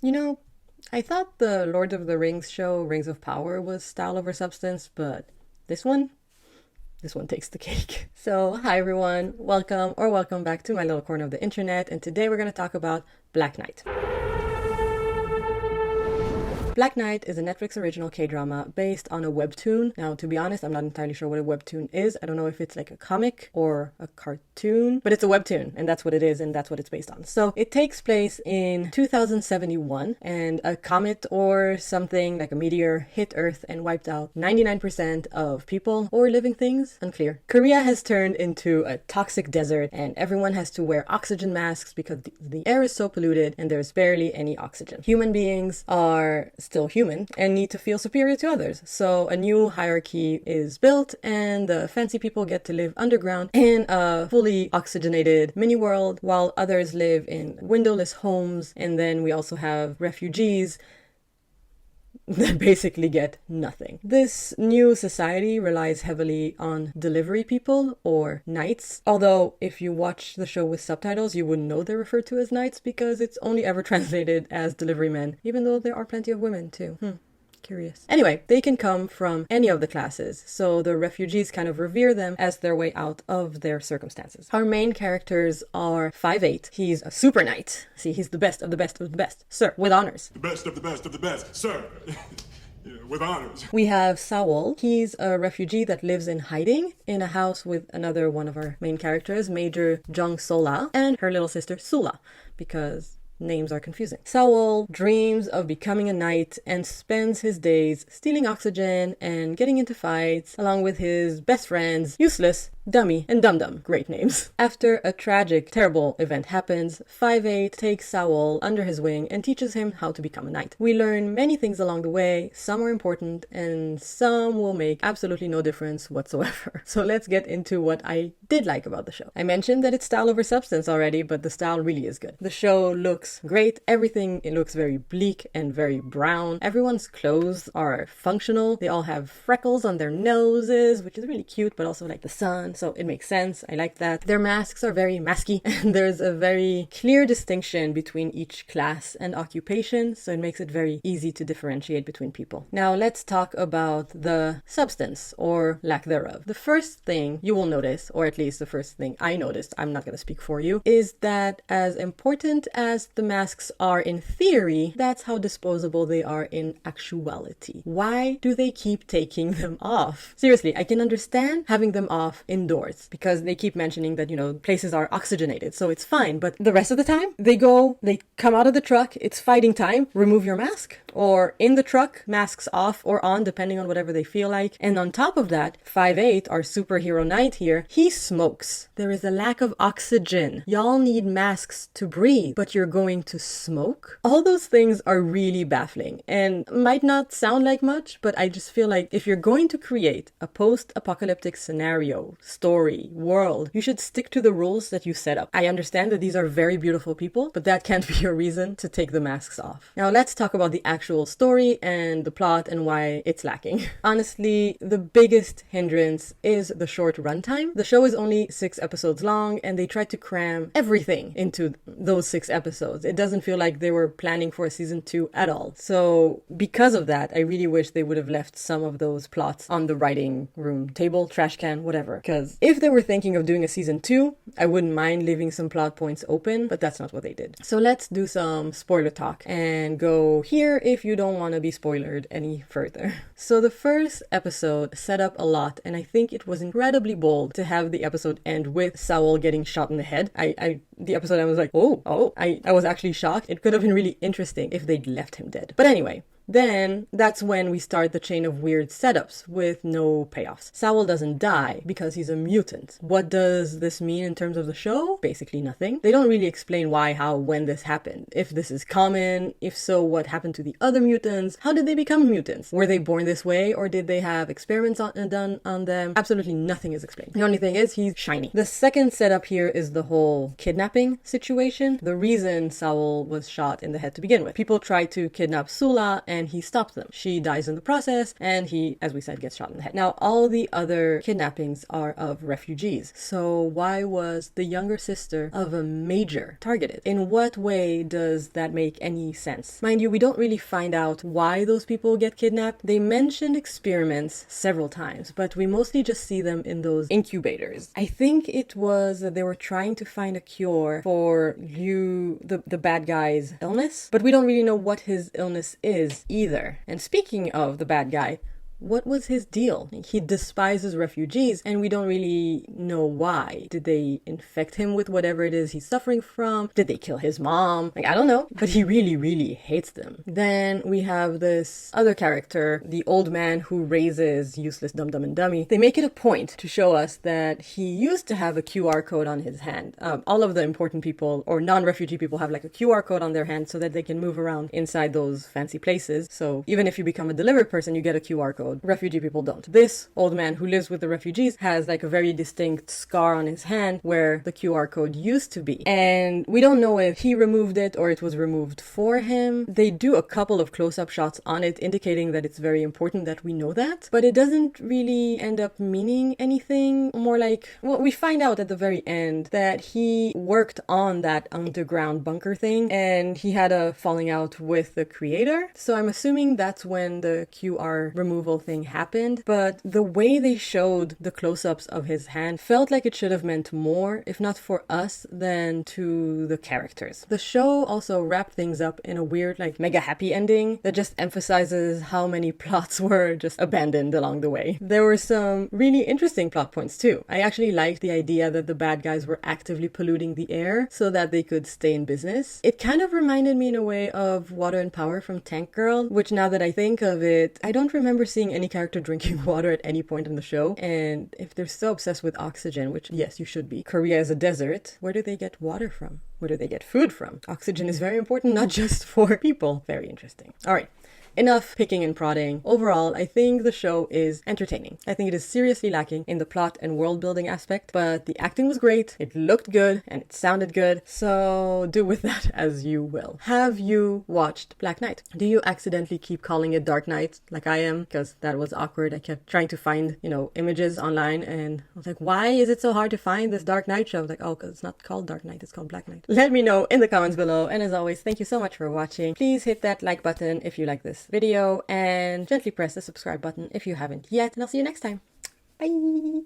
You know, I thought the Lord of the Rings show, Rings of Power, was style over substance, but this one? This one takes the cake. So, hi everyone, welcome back to my little corner of the internet, and today we're going to talk about Black Knight. Black Knight is a Netflix original K-drama based on a webtoon. Now, to be honest, I'm not entirely sure what a webtoon is. I don't know if it's like a comic or a cartoon, but it's a webtoon, and that's what it is, and that's what it's based on. So it takes place in 2071, and a comet or something like a meteor hit Earth and wiped out 99% of people or living things, unclear. Korea has turned into a toxic desert, and everyone has to wear oxygen masks because the air is so polluted and there's barely any oxygen. Human beings are still human and need to feel superior to others. So a new hierarchy is built, and the fancy people get to live underground in a fully oxygenated mini world, while others live in windowless homes. And then we also have refugees that basically get nothing. This new society relies heavily on delivery people or knights. Although if you watch the show with subtitles, you wouldn't know they're referred to as knights because it's only ever translated as delivery men, even though there are plenty of women too. Curious. Anyway, they can come from any of the classes, so the refugees kind of revere them as their way out of their circumstances. Our main characters are 5'8". He's a super knight. See, he's the best of the best of the best. Sir, with honors. The best of the best of the best, sir. Yeah, with honors. We have Sawol. He's a refugee that lives in hiding in a house with another one of our main characters, Major Jung Sola, and her little sister Sula, because names are confusing. Sawol dreams of becoming a knight and spends his days stealing oxygen and getting into fights along with his best friends, Useless, Dummy, and Dum Dum. Great names. After a tragic, terrible event happens, 5'8" takes Sawol under his wing and teaches him how to become a knight. We learn many things along the way. Some are important and some will make absolutely no difference whatsoever. So let's get into what I did like about the show. I mentioned that it's style over substance already, but the style really is good. The show looks great. Everything, it looks very bleak and very brown. Everyone's clothes are functional. They all have freckles on their noses, which is really cute, but also like the sun. So it makes sense. I like that. Their masks are very masky, and there's a very clear distinction between each class and occupation, so it makes it very easy to differentiate between people. Now let's talk about the substance or lack thereof. The first thing you will notice, or at least the first thing I noticed, I'm not going to speak for you, is that as important as the masks are in theory, that's how disposable they are in actuality. Why do they keep taking them off? Seriously, I can understand having them off indoors because they keep mentioning that, places are oxygenated, so it's fine. But the rest of the time, they come out of the truck, it's fighting time, remove your mask. Or in the truck, masks off or on, depending on whatever they feel like. And on top of that, 5'8", our superhero knight here, he smokes. There is a lack of oxygen. Y'all need masks to breathe, but you're going to smoke? All those things are really baffling and might not sound like much, but I just feel like if you're going to create a post-apocalyptic scenario, story, world, you should stick to the rules that you set up. I understand that these are very beautiful people, but that can't be a reason to take the masks off. Now let's talk about the actual story and the plot and why it's lacking. Honestly, the biggest hindrance is the short runtime. The show is only 6 episodes long, and they tried to cram everything into those 6 episodes. It doesn't feel like they were planning for a season 2 at all. So because of that, I really wish they would have left some of those plots on the writing room table, trash can, whatever. Because if they were thinking of doing a season 2, I wouldn't mind leaving some plot points open, but that's not what they did. So let's do some spoiler talk and go here if you don't want to be spoiled any further. So the first episode set up a lot, and I think it was incredibly bold to have the episode end with Sawol getting shot in the head. The episode I was like, I was actually shocked. It could have been really interesting if they'd left him dead. But anyway, then that's when we start the chain of weird setups with no payoffs. Sawol doesn't die because he's a mutant. What does this mean in terms of the show? Basically nothing. They don't really explain why, how, when this happened. If this is common, if so, what happened to the other mutants? How did they become mutants? Were they born this way, or did they have experiments done on them? Absolutely nothing is explained. The only thing is he's shiny. The second setup here is the whole kidnapping situation. The reason Sawol was shot in the head to begin with. People tried to kidnap Sula and he stopped them. She dies in the process, and he, as we said, gets shot in the head. Now, all the other kidnappings are of refugees. So why was the younger sister of a major targeted? In what way does that make any sense? Mind you, we don't really find out why those people get kidnapped. They mentioned experiments several times, but we mostly just see them in those incubators. I think it was that they were trying to find a cure for the bad guy's illness, but we don't really know what his illness is either. And speaking of the bad guy, what was his deal? He despises refugees, and we don't really know why. Did they infect him with whatever it is he's suffering from? Did they kill his mom? I don't know. But he really, really hates them. Then we have this other character, the old man who raises useless Dum Dum and Dummy. They make it a point to show us that he used to have a QR code on his hand. All of the important people or non-refugee people have like a QR code on their hand so that they can move around inside those fancy places. So even if you become a delivered person, you get a QR code. Refugee people don't. This old man who lives with the refugees has like a very distinct scar on his hand where the QR code used to be. And we don't know if he removed it or it was removed for him. They do a couple of close-up shots on it indicating that it's very important that we know that, but it doesn't really end up meaning anything. More like, well, we find out at the very end that he worked on that underground bunker thing and he had a falling out with the creator. So I'm assuming that's when the QR removal thing happened, but the way they showed the close-ups of his hand felt like it should have meant more, if not for us, than to the characters. The show also wrapped things up in a weird, like, mega happy ending that just emphasizes how many plots were just abandoned along the way. There were some really interesting plot points too. I actually liked the idea that the bad guys were actively polluting the air so that they could stay in business. It kind of reminded me in a way of Water and Power from Tank Girl, which now that I think of it, I don't remember seeing any character drinking water at any point in the show. And if they're so obsessed with oxygen, which yes, you should be, Korea is a desert, where do they get water from? Where do they get food from? Oxygen is very important, not just for people. Very interesting. All right. Enough picking and prodding. Overall, I think the show is entertaining. I think it is seriously lacking in the plot and world building aspect, but the acting was great, it looked good, and it sounded good, so do with that as you will. Have you watched Black Knight? Do you accidentally keep calling it Dark Knight like I am? Because that was awkward. I kept trying to find, images online, and I was like, why is it so hard to find this Dark Knight show? I was like, oh, because it's not called Dark Knight, it's called Black Knight. Let me know in the comments below, and as always, thank you so much for watching. Please hit that like button if you like this video and gently press the subscribe button if you haven't yet, and I'll see you next time. Bye!